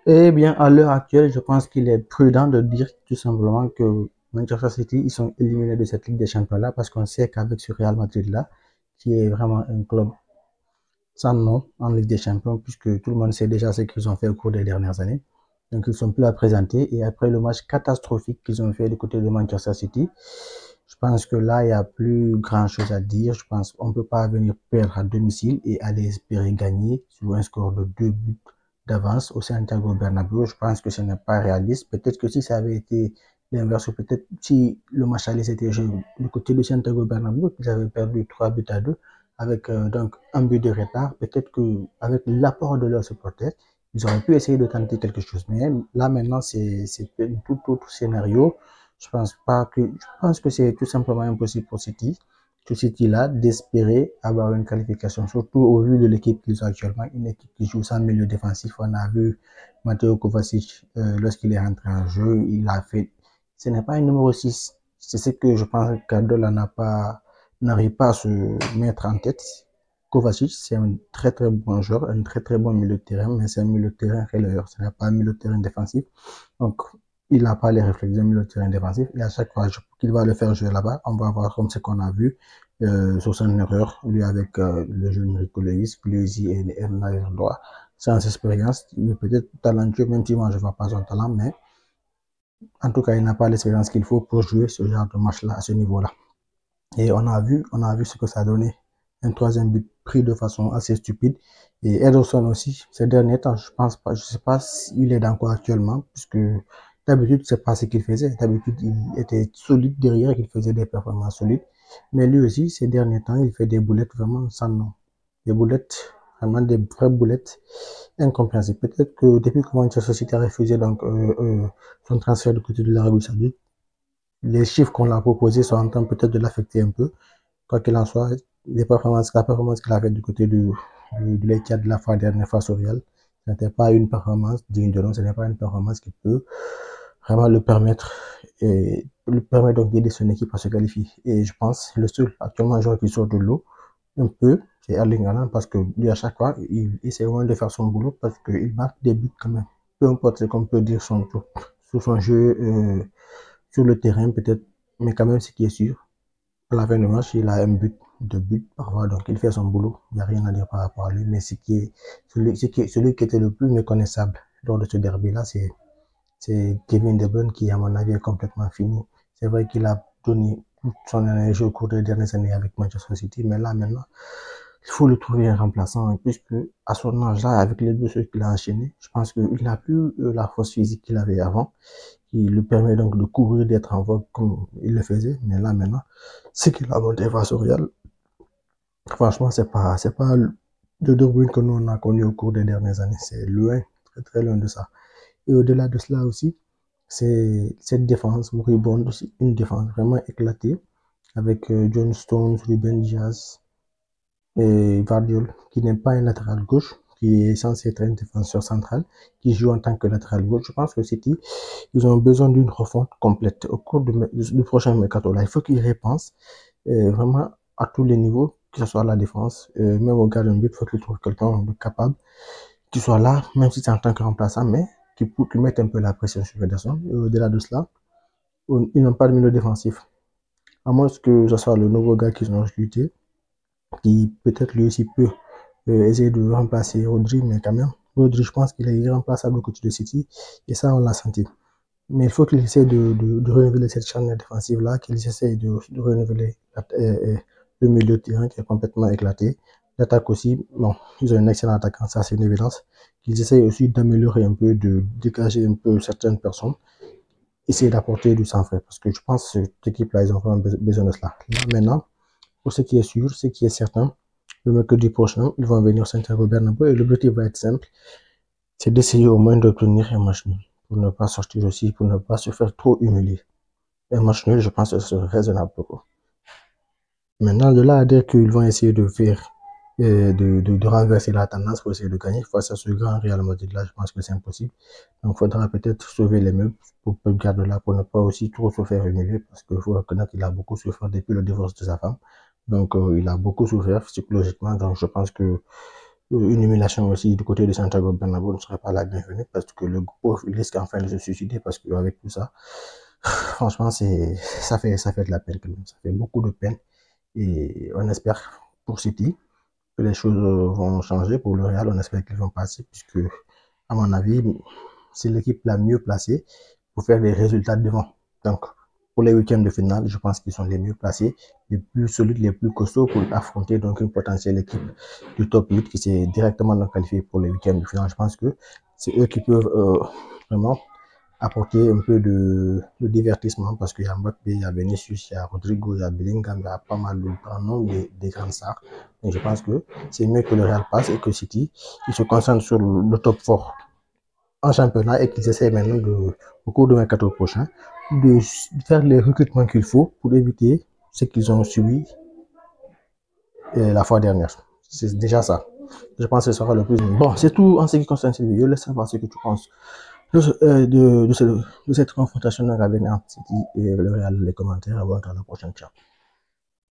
Eh bien, à l'heure actuelle, je pense qu'il est prudent de dire tout simplement que Manchester City, ils sont éliminés de cette Ligue des Champions-là parce qu'on sait qu'avec ce Real Madrid-là, qui est vraiment un club sans nom en Ligue des Champions, puisque tout le monde sait déjà ce qu'ils ont fait au cours des dernières années. Donc, ils ne sont plus à présenter. Et après le match catastrophique qu'ils ont fait du côté de Manchester City, je pense que là, il n'y a plus grand-chose à dire. Je pense qu'on ne peut pas venir perdre à domicile et aller espérer gagner sur un score de 2 buts d'avance au Santiago Bernabéu. Je pense que ce n'est pas réaliste. Peut-être que si ça avait été l'inverse, peut-être si le match allait s'était joué du côté de Santiago Bernabéu, qu'ils avaient perdu 3 buts à 2 avec donc un but de retard, peut-être que avec l'apport de leurs supporters, ils auraient pu essayer de tenter quelque chose. Mais là maintenant, c'est un tout autre scénario. Je pense que c'est tout simplement impossible pour City là, d'espérer avoir une qualification, surtout au vu de l'équipe qu'ils ont actuellement, une équipe qui joue sans milieu défensif. On a vu Mateo Kovacic, lorsqu'il est rentré en jeu, il a fait, ce n'est pas un numéro 6. C'est ce que je pense que Cardola n'arrive pas à se mettre en tête. Kovacic, c'est un très très bon joueur, un très très bon milieu de terrain, mais c'est un milieu de terrain relayeur, ce n'est pas un milieu de terrain défensif. Donc, il n'a pas les réflexes d'un milieu de terrain défensif. Et à chaque fois qu'il va le faire jouer là-bas, on va voir comme ce qu'on a vu sur son erreur, lui avec le jeune Rico Lewis, Clézy et Hernan Droit. Sans expérience, il est peut-être talentueux, même si moi je ne vois pas son talent, mais en tout cas, il n'a pas l'expérience qu'il faut pour jouer ce genre de match-là à ce niveau-là. Et on a vu ce que ça a donné. Un troisième but pris de façon assez stupide. Et Ederson aussi, ces derniers temps, je pense pas, je sais pas s'il est dans quoi actuellement, puisque d'habitude, c'est pas ce qu'il faisait. D'habitude, il était solide derrière, il faisait des performances solides. Mais lui aussi, ces derniers temps, il fait des boulettes vraiment sans nom. Des boulettes, vraiment des vraies boulettes incompréhensibles. Peut-être que depuis que Manchester City a refusé donc, son transfert du côté de l'Arabie Saoudite, les chiffres qu'on l'a proposés sont en train peut-être de l'affecter un peu. Quoi qu'il en soit, la performance qu'il a faite du côté de l'Etihad de la fois dernière face au Real, ce n'était pas une performance digne de nom, ce n'est pas une performance qui peut vraiment le permettre donc d'aider son équipe à se qualifier. Et je pense le seul actuellement joueur qui sort de l'eau un peu, c'est Erling Haaland parce que lui à chaque fois, il essaie vraiment de faire son boulot parce qu'il marque des buts quand même. Peu importe ce qu'on peut dire sur son jeu sur le terrain peut-être, mais quand même ce qui est sûr, à la fin du match, il a un but, deux buts parfois, donc il fait son boulot. Il n'y a rien à dire par rapport à lui. Mais celui qui était le plus méconnaissable lors de ce derby-là, c'est Kevin De Bruyne qui, à mon avis, est complètement fini. C'est vrai qu'il a donné toute son énergie au cours des dernières années avec Manchester City, mais là maintenant, il faut le trouver un remplaçant, puisque à son âge-là, avec les blessures qu'il a enchaînées, je pense qu'il n'a plus la force physique qu'il avait avant, qui lui permet donc de courir, d'être en vogue comme il le faisait. Mais là maintenant, ce qu'il a monté face au Real, franchement, c'est pas le De Bruyne que nous on a connu au cours des dernières années. C'est loin, très très loin de ça. Et au-delà de cela aussi, c'est cette défense moribonde aussi, une défense vraiment éclatée avec John Stones, Ruben Diaz et Vardiol, qui n'est pas un latéral gauche, qui est censé être un défenseur central, qui joue en tant que latéral gauche. Je pense que City, ils ont besoin d'une refonte complète au cours du prochain mercato. Là, il faut qu'ils repensent vraiment à tous les niveaux, que ce soit à la défense, même au gardien de but, il faut qu'ils trouvent quelqu'un de capable, qui soit là, même si c'est en tant que remplaçant, mais qui mette un peu la pression sur Ederson. Et au-delà de cela, ils n'ont pas de milieu défensif. À moins que ce soit le nouveau gars qu'ils ont recruté, qui peut-être lui aussi peut essayer de remplacer Rodri, mais quand même, Rodri, je pense qu'il est irremplaçable au côté de City, et ça, on l'a senti. Mais il faut qu'ils essaient de renouveler cette chaîne défensive-là, qu'ils essaient de renouveler le milieu de terrain qui est complètement éclaté. L'attaque aussi, bon, ils ont un excellent attaquant, ça c'est une évidence. Qu'ils essayent aussi d'améliorer un peu, de dégager un peu certaines personnes, essayer d'apporter du sang frais, parce que je pense que cette équipe-là, ils ont vraiment besoin de cela. Là, maintenant, pour ce qui est sûr, ce qui est certain, le mercredi prochain, ils vont venir Santiago Bernabéu et l'objectif va être simple, c'est d'essayer au moins d'obtenir un match nul pour ne pas sortir aussi, pour ne pas se faire trop humilier. Un match nul, je pense que c'est raisonnable pour eux. Maintenant, de là à dire qu'ils vont essayer de faire, de renverser la tendance pour essayer de gagner face à ce grand Real Madrid-là, je pense que c'est impossible. Donc, il faudra peut-être sauver les meubles pour Pep Guardiola pour ne pas aussi trop se faire humilier parce qu'il faut reconnaître qu'il a beaucoup souffert depuis le divorce de sa femme. Donc, il a beaucoup souffert psychologiquement. Donc, je pense que une humiliation aussi du côté de Santiago Bernabéu ne serait pas la bienvenue parce que le groupe risque enfin de se suicider parce qu'avec tout ça, franchement, ça fait de la peine quand même. Ça fait beaucoup de peine et on espère pour City que les choses vont changer. Pour le Real, on espère qu'ils vont passer puisque, à mon avis, c'est l'équipe la mieux placée pour faire des résultats devant. Donc, pour les huitièmes de finale, je pense qu'ils sont les mieux placés, les plus solides, les plus costauds pour affronter donc une potentielle équipe du top 8 qui s'est directement qualifiée pour les huitièmes de finale. Je pense que c'est eux qui peuvent vraiment apporter un peu de divertissement parce qu'il y a Mbappé, il y a Vinicius, il y a Rodrigo, il y a Bellingham, il y a pas mal de grands noms, des grandes stars. Donc je pense que c'est mieux que le Real passe et que City il se concentre sur le top 4 en championnat et qu'ils essaient maintenant au cours de 24 prochains de faire les recrutements qu'il faut pour éviter ce qu'ils ont subi la fois dernière. C'est déjà ça. Je pense que ce sera le plus. Bon, c'est tout en ce qui concerne cette vidéo. Laisse savoir ce que tu penses de cette confrontation avec City et le Real, les commentaires. Avant à la prochaine. Ciao.